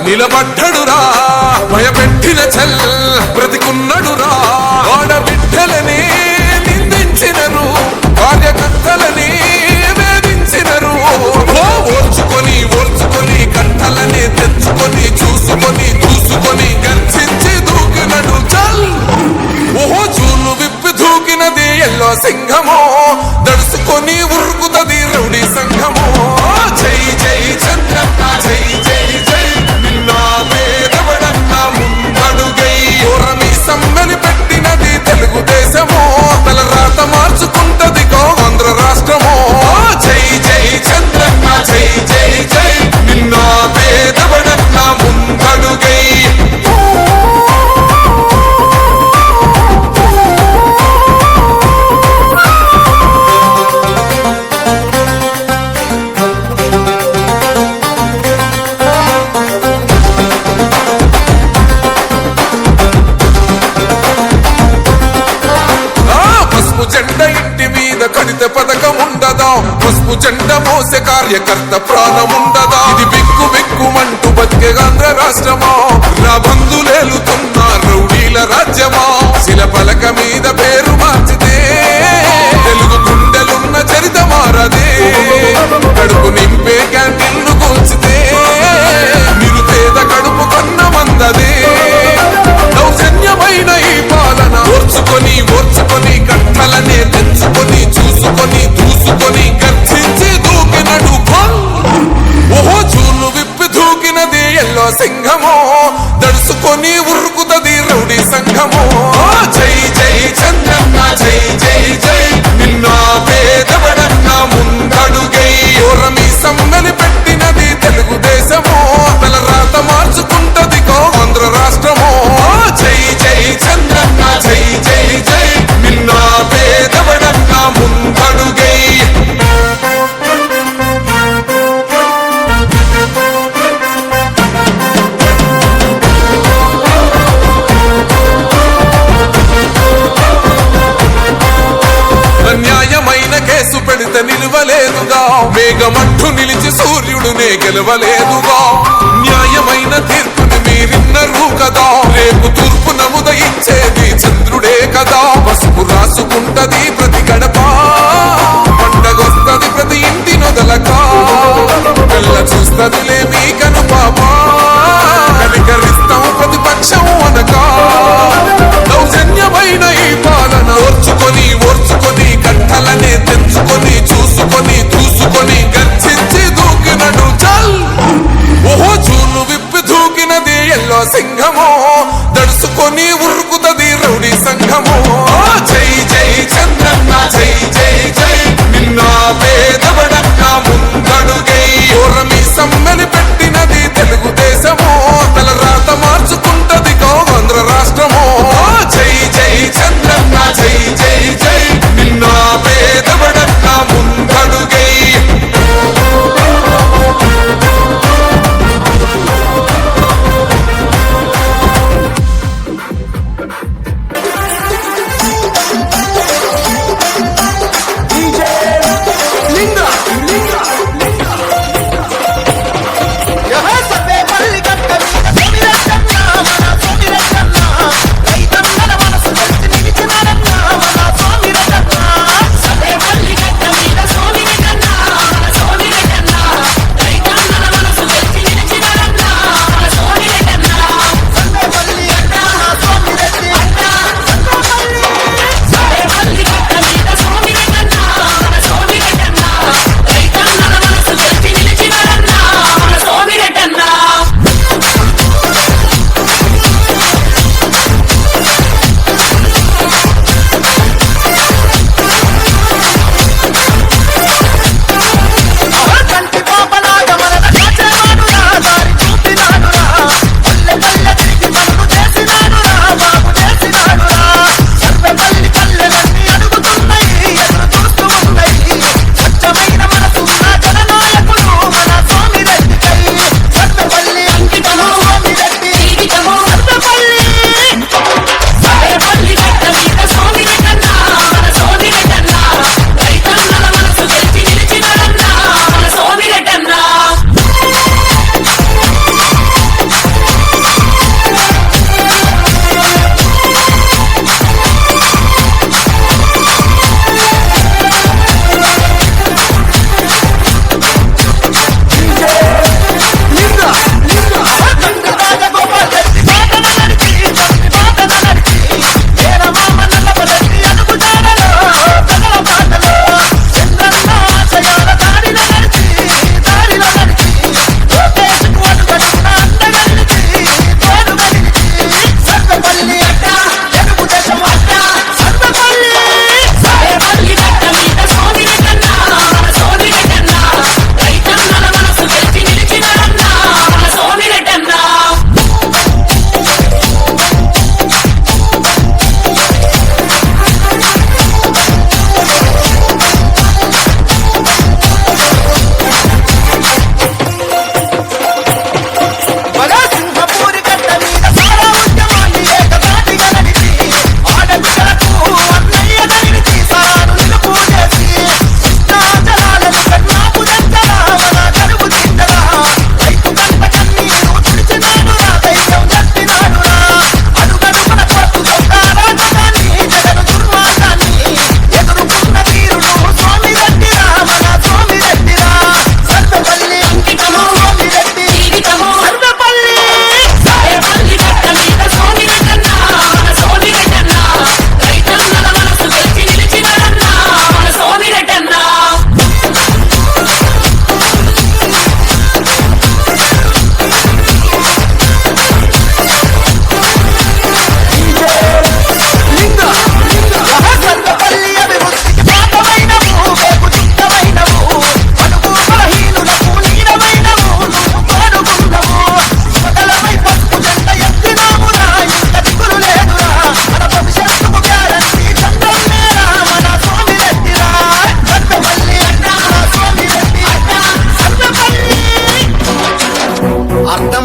నిలబడ్డడురా భయపెట్టిన చల్ బ్రతికున్నడురా ఆడబిడ్డలని నిందించినరు కార్యకర్తలని వేధించినరు ఓర్చుకొని ఓర్చుకొని కట్టలని తెచ్చుకొని చూసుకొని దూసుకొని గర్జించి దూకినడు చల్ ఓహో చూలు విప్పి దూకినది ఎల్లో సింహమో దడుసుకొని ఉరుకుతది రౌడీ సంఘమో జై జై చంద్రన్న జై జై జై నిన్న పేదవడన్న ముందడుగై ఓరమి సమ్మెని పెట్టినది తెలుగుదేశమో తల రాత మార్చుకుంటది ఆంధ్ర రాష్ట్రమో జై జై చంద్రన్న జై జై జై నిన్న పేదవడన్న ముందడుగై జెండ ఇంటి మీద కడిత పథకం ఉండదా పసుపు జెండ మోసే కార్యకర్త ప్రాణముండదా ఇది బిక్కు బిక్కుమంటూ బతికే ఆంధ్ర రాష్ట్రమా నా బంధులేలుతున్న రౌడీల రాజ్యమా శిల పలక మీద పేరు మార్చితే తెలుగు గుండెలున్న చరిత మారదే కడుపు నింపే క్యాంటీన్లు కూల్చితే నిరుపేద కడుపు కన్న మందదే దౌర్జన్యమైన ఈ పాలన ఓర్చుకొని ఓర్చుకొని కట్టలనే తెచ్చుకొని చూసుకొని దూసుకొని గర్జించి దూకినడు ఓహో చూలు విప్పి దూకినది ఎల్లో సింహమో దడుసుకొని ఉరుకుతది రౌడీ సంఘమో జై జై చంద్రన్న జై జై జై నిన్న పేదవడన్న ముందడుగై ఓరమి సమ్మెని పెట్టినది తెలుగుదేశమో తల రాత మార్చుకుంటది ఆంధ్ర రాష్ట్రమో జై జై చంద్రన్న జై జై జై నిన్న పేదవడన్న ముందడుగై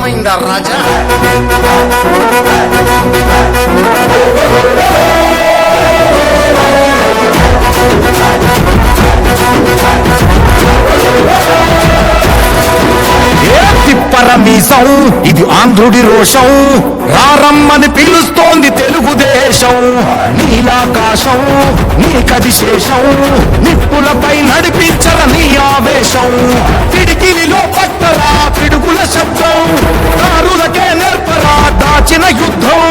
అర్థమైందా రాజా? తిప్పరమీసం ఇది ఆంధ్రుడి రోషం, రారమ్మని పిలుస్తోంది తెలుగుదేశం. నీలాకాశం నీకది శేషం, నిప్పులపై నడిపించర నీ ఆవేశం. పిడికిలిలో పట్టరా పిడుగుల శబ్దం, దారులకే నేర్పరా దాచిన యుద్ధం.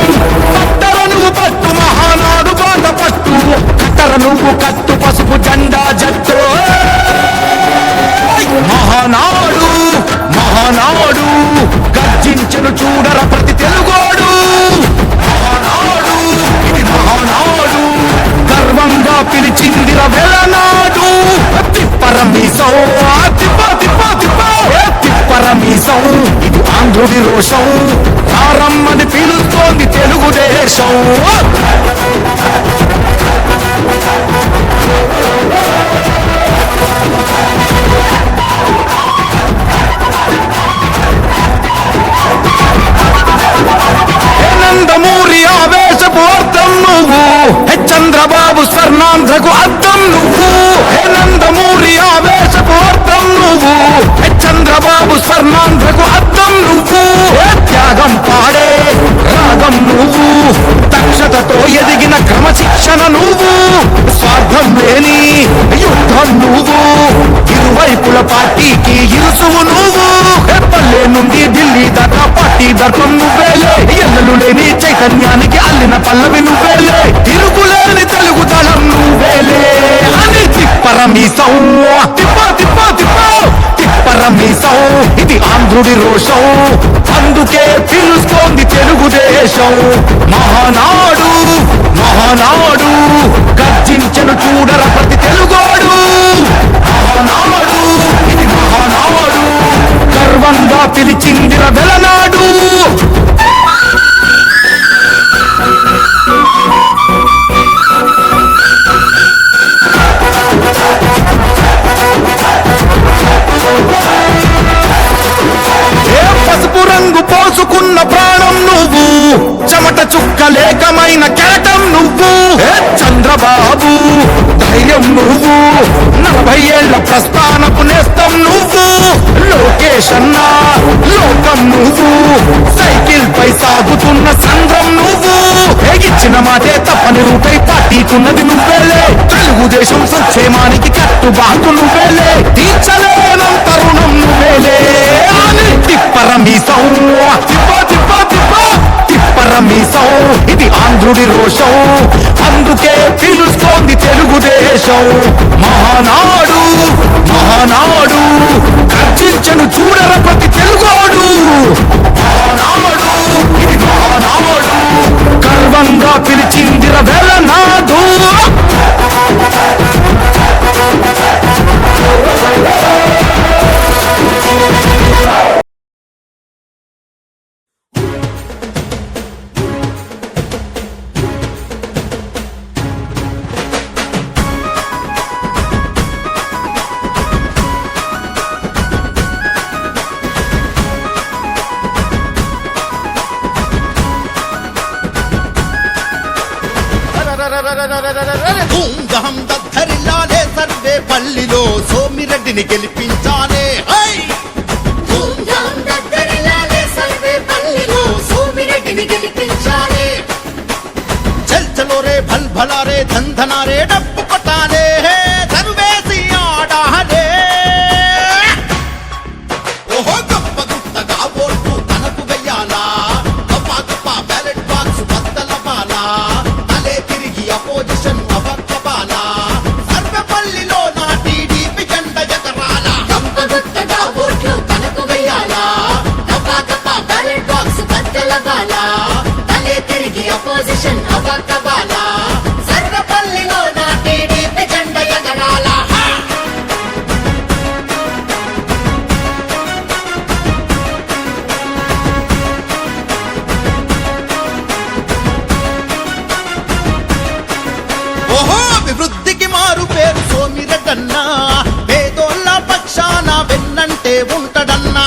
పట్టర నువ్వు పట్టు మహానాడు బాట పట్టు, కట్టర నువ్వు కట్టు పసుపు జెండా జట్టు. మహానాడు మహానాడు గర్జించను చూడర ప్రతి తెలుగోడు. మహానాడు ఇది మహానాడు, గర్వంగా పిలిచిందిర వెలనాడు. తిప్పరమీసం తిప్పరమీసం ఇది ఆంధ్రుడి రోషం, రారమ్మని పిలుస్తోంది తెలుగుదేశం. నందమూరి ఆవేశపు అర్థం నువ్వు, చంద్రబాబు స్వర్ణాంధ్రకు అర్థం నువ్వు. నందమూరి ఆవేశపు అర్థం నువ్వు, చంద్రబాబు స్వర్ణాంధ్రకు అర్థం నువ్వు. త్యాగం పాడే రాగం నువ్వు, దక్షతతో ఎదిగిన క్రమశిక్షణ నువ్వు. స్వార్థం లేని యుద్ధం నువ్వు, ఇరువైపుల పార్టీకి ఇరుసువు నువ్వు. పల్లె నుండి ఢిల్లీ దాకా పార్టీ దర్పం నువ్వేలే, ఎల్లలు లేని చైతన్యానికి అల్లిన పల్లవి నువ్వేలే. తిరుగులేని తెలుగు దళం నువ్వేలే అని తిప్పరమీసం తిప్పరమీసం ఇది ఆంధ్రుడి రోషం, అందుకే పిలుస్తోంది తెలుగుదేశం. మహానాడు మహానాడు గర్జించను చూడర ప్రతి తెలుగోడు. మహానాడు ఇది మహానాడు, గర్వంగా పిలిచిందిర వెలనాడు. పసుపు రంగు పోసుకున్న ప్రాణం నువ్వు, చెమట చుక్కలేకమైన కెరటం నువ్వు. చంద్రబాబు ధైర్యం నువ్వు, 40 ఏళ్ల ప్రస్థానపు నేస్తం నువ్వు. లోకేష్ అన్న లోకం నువ్వు, సైకిల్ పై సాగుతున్న సంఘం నువ్వు. ఇచ్చిన మాటే తప్పని రూపై పార్టీకున్నది నువ్వేలే, తెలుగుదేశం సంక్షేమానికి కట్టుబాటు నువ్వేలే. తీర్చలేనంత రుణం నువ్వేలే అని తిప్పరమీసం తిప్పరమీసం ఇది ఆంధ్రుడి రోషం, అందుకే పిలుస్తోంది తెలుగుదేశం. మహానాడు మహానాడు గర్జించను చూడర ప్రతి తెలుగోడు. మహానాడు ఇది మహానాడు, గర్వంగా పిలిచిందిర వెలనాడు. ధూమ్ధాం దద్దరిల్లాలే సర్వే పల్లిలో సోమిరెడ్డిని గెలిపించాలే. ధూమ్ధాం దద్దరిల్లాలే సర్వే పల్లిలో సోమిరెడ్డిని గెలిపించాలే. చల్చలో రే భల్ భలారే ధంధనారే డప్పు కొట్టాలే, తరువేసి ఆడాలే. ఓహో గొప్ప గుత్తగా ఓట్లు తనకు వెయ్యాలా, గొప్ప గొప్ప బ్యాలెట్ బాక్స్ బద్దలవ్వాలా, తలే తిరిగి అపోజిషన్ అవ్వకవాలా. సర్వపల్లిలో నా టీడీపీ జెండ ఎగరాల. గొప్ప గుత్తగా ఓట్లు తనకు వెయ్యాలా, గొప్ప గొప్ప బ్యాలెట్ బాక్స్ బద్దలవ్వాలా, తలే తిరిగి అపోజిషన్ అవ్వకవాలా. సర్వపల్లిలో నా టీడీపీ జెండ ఎగరాల. ఓహో అభివృద్ధికి మారు పేరు సోమిరెడ్డన్నా, పేదోళ్ళ పక్షాన వెన్నంటే ఉంటాడన్నా.